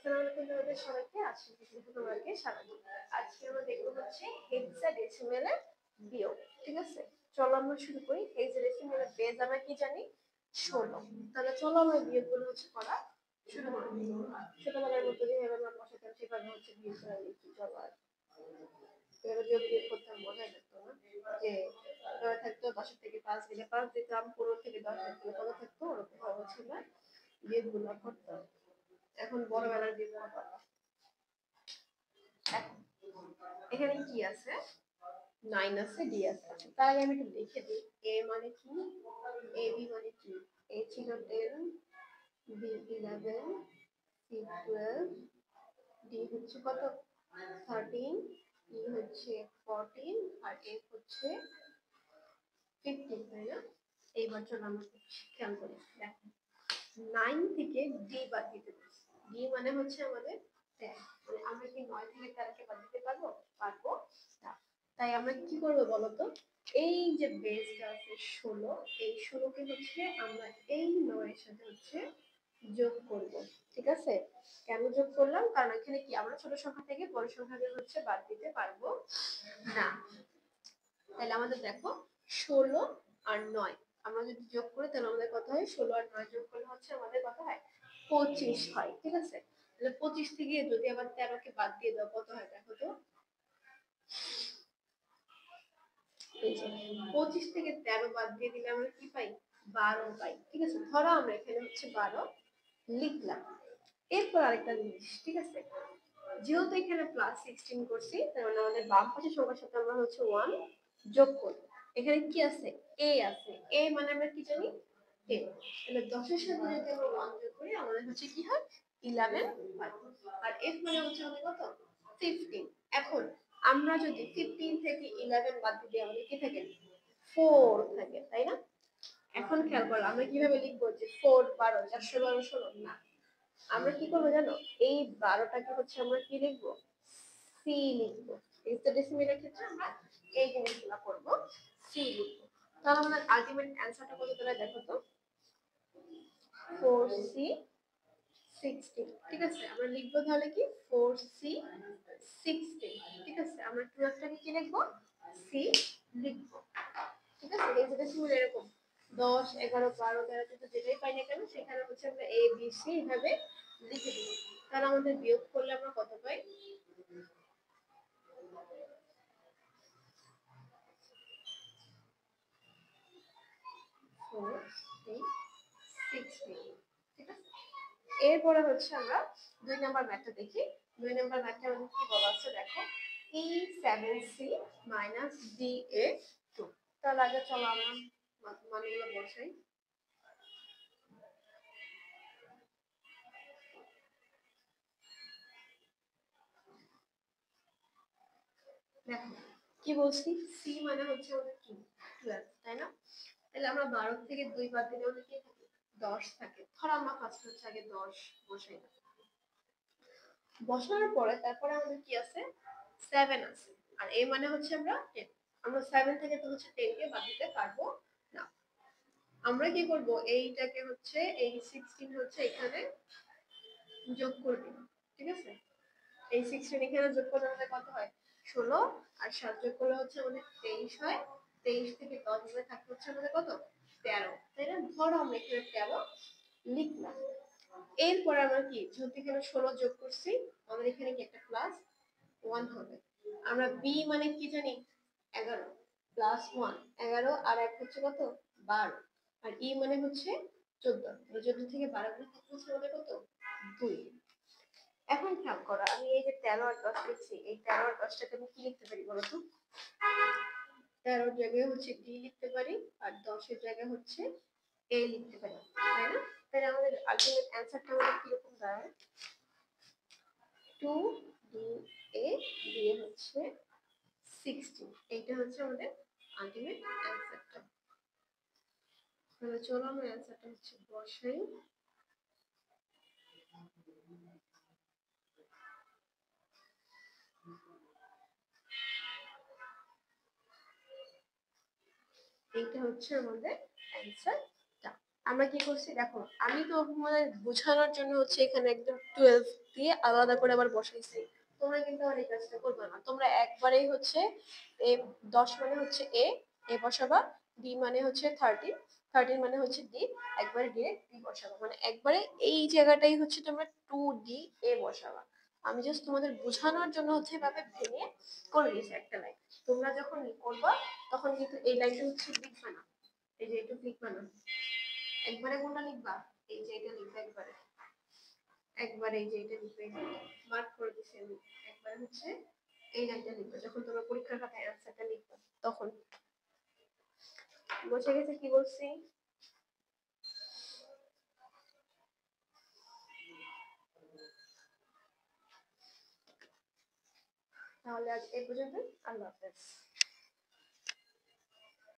আসসালামু আলাইকুম তোমাদের সবাইকে। আজকে তোমাদেরকে স্বাগত। আজকে আমরা দেখবো হচ্ছে হেক্সাডেসিমেলের বিয়োগ। ঠিক আছে, চলো আমরা শুরু করি। হেক্সাডেসিমেলের বেজ আমরা কি জানি? 16। তাহলে চলো আমরা বিয়োগগুলো হচ্ছে করা শুরু করি। ছোটবেলার মতো যেভাবে আমরা বসাতাম সেভাবে হচ্ছে বিয়োগ করা লিখি। চলো আর এভাবে বিয়োগ করতাম, মজাই লাগতো না? যে থাকতো 10 থেকে 5 গেলে 5 দিতাম, 15 থেকে 10 দিলে কত থাকতো, ওরকম ভাবে ছিল বিয়োগগুলো করতাম। এখন বড়বেলার বিয়োগ করতাম। এখানে কি আছে? 9 আছে, ডি আছে। তার আগে আমি একটু লিখে দিই। এ মানে কি, এ বি মানে কি? এ ছিল 10, বি 11, সি 12, ডি হচ্ছে কত? 13, ই হচ্ছে 14, আর এফ হচ্ছে 15, তাই না? এইবার চলো আমরা খেয়াল করি। দেখো 9 থেকে ডি বাদ দিতে বলছি। ডি মানে হচ্ছে আমাদের 10। মানে আমরা কি 9 থেকে 13 কে বাদ দিতে পারবো? পারবো না। তাই আমরা কি করব বলতো? এই যে বেসটা আছে 16, এই 16 কে হচ্ছে আমরা এই 9 এর সাথে হচ্ছে যোগ করব। ঠিক আছে? কেন যোগ করলাম? কারণ এখানে কি আমরা ছোট সংখ্যা থেকে বড় সংখ্যাকে হচ্ছে বাদ দিতে পারবো না। তাহলে আমাদের দেখো 16 আর 9 আমরা যদি যোগ করি তাহলে আমাদের কত হয়? 16 আর 9 যোগ করলে হচ্ছে আমাদের কত হয়? 25 হয়। ঠিক আছে, তাহলে 25 থেকে যদি আবার 13 কে বাদ দিয়ে দাও কত হয় দেখো তো? এই যে 25 থেকে 13 বাদ দিয়ে দিলে আমরা কি পাই? 12 পাই। ঠিক আছে, ধরো আমরা এখানে হচ্ছে 12 লিখলাম। এরপর আরেকটা জিনিস, ঠিক আছে, যেহেতু এখানে +16 করছি তার মানে আমাদের বাম পাশের সংখ্যার সাথে আমরা হচ্ছে 1 যোগ করব। এখানে কি আছে? a আছে। a মানে আমরা কি জানি? 10। তাহলে 10 এর সাথে যদি আমরা 1 যোগ করি আমাদের হচ্ছে কি হয়? 11 হয়। আর f মানে হচ্ছে আমাদের কত? 15। এখন আমরা যদি 15 থেকে 11 বাদ দিই আমাদের কি থাকে? 4 থাকে, তাই না? এখন খেয়াল করো আমরা কিভাবে লিখবো যে 4 12 412 16? না, আমরা কি করবো জানো? এই 12টাকে হচ্ছে আমরা কি লিখবো? সি লিখবো। হেক্সাডেসিমেলের ক্ষেত্রে আমরা এই জিনিসগুলো করব, সি লিখবো। তাহলে আমাদের আলটিমেট অ্যানসারটা কত দাঁড়ায় দেখো তো? 4c 16। ঠিক আছে, আমরা লিখবো তাহলে কি? 4c 16। ঠিক আছে, আমরা 12টাকে কি লিখবো? সি লিখবো। ঠিক আছে, হেক্সাডেসিমেল এরকম 10 11 12 13 14 যেটাই পাই না কেন সেখানে হচ্ছে আমরা এ বি সি এভাবে লিখে দিব। তাহলে আমাদের বিয়োগ করলে আমরা কত পাই? 4 8 16। ঠিক আছে, এরপরে হচ্ছে আমরা 2 নাম্বার ম্যাথটা দেখি। 2 নাম্বার ম্যাথটা আমাদের কি বলা আছে দেখো? e 7c da 2। তাহলে আগে চলো আমরা মানগুলো বসাই। দেখো কি বলছি, সি মানে হচ্ছে আমাদের কি? 12, তাই না? তাহলে আমরা 12 থেকে 2 বাদ দিলে আমাদের কি থাকে? 10 থাকে। ধরো আমরা ফার্স্ট হচ্ছে আগে 10 বসাই। বসানোর পরে তারপরে আমাদের কি আছে? 7 আছে। আর এ মানে হচ্ছে আমরা 10। আমরা 7 থেকে তো হচ্ছে 10 কে বাদ দিতে পারবো না। আমরা কি করব? এইটাকে হচ্ছে এই 16 হচ্ছে এখানে যোগ করে দিব। ঠিক আছে, এই 16 এখানে যোগ করলে আমাদের কত হয়? 16 আর 7 যোগ করলে হচ্ছে আমাদের 23 হয়। 23 থেকে 10 দূরে থাকতে হচ্ছে আমাদের কত? 13, তাই না? ধরো আমরা এখানে 13 লিখলাম। এরপর আমরা কি, যেহেতু এখানে 16 যোগ করছি আমাদের এখানে কি একটা প্লাস 1 হবে। আমরা বি মানে কি জানি? 11 প্লাস 1 11, আর এক হচ্ছে কত? 12, আর ই মানে হচ্ছে 14। 14 থেকে 12 গুলো থাকতে হচ্ছে আমাদের কত? 2। এখন খেয়াল করো, আমি এই যে 13 আর 10 লিখছি, এই 13 আর 10টাকে আমি কি লিখতে পারি বলো তো? 13 এর জায়গায় হচ্ছে ডি লিখতে পারি, আর 10 এর জায়গায় হচ্ছে এ লিখতে পারি, তাই না? তাহলে আমাদের আলটিমেট অ্যানসারটা আমাদের কিরকম দাঁড়ায়? 2 ডি এ দিয়ে হচ্ছে 16। এইটা হচ্ছে আমাদের আলটিমেট অ্যানসারটা। তাহলে চলো আমরা অ্যানসারটা হচ্ছে বসাই। এইটা হচ্ছে আমাদের অ্যানসারটা। আমরা কি করছি দেখো, আমি তো তোমাদের বোঝানোর জন্য হচ্ছে এখানে একদম 12 দিয়ে আলাদা করে আবার বসাইছি। তোমরা কিন্তু আর এই কাজটা করবে না, তোমরা একবারেই হচ্ছে এ 10 মানে হচ্ছে এ, এ বসাবা, ডি মানে হচ্ছে 13, 13 মানে হচ্ছে ডি, একবারে ডিরেক্ট ডি বসাবা, মানে একবারে এই জায়গাটাই হচ্ছে তোমরা 2 ডি এ বসাবা। আমি জাস্ট তোমাদের বোঝানোর জন্য হচ্ছে এভাবে ভেঙে করে দিয়েছি একটা লাইন। তোমরা যখন করবা তখন কিন্তু এই লাইনটা হচ্ছে লিখবে না, এই যে একটু লিখবে না, একবারে কোনটা লিখবা, এই যে এটা লিখবা একবারে, একবারে এই যে এটা লিখবে, মার্ক করে দিছি আমি, একবারে হচ্ছে এই লাইনটা লিখবা যখন তোমরা পরীক্ষার খাতায় অ্যান্সারটা লিখবা তখন। বুঝে গেছে কি বলছি? তাহলে আজ এই পর্যন্ত, আল্লাহ হাফেজ।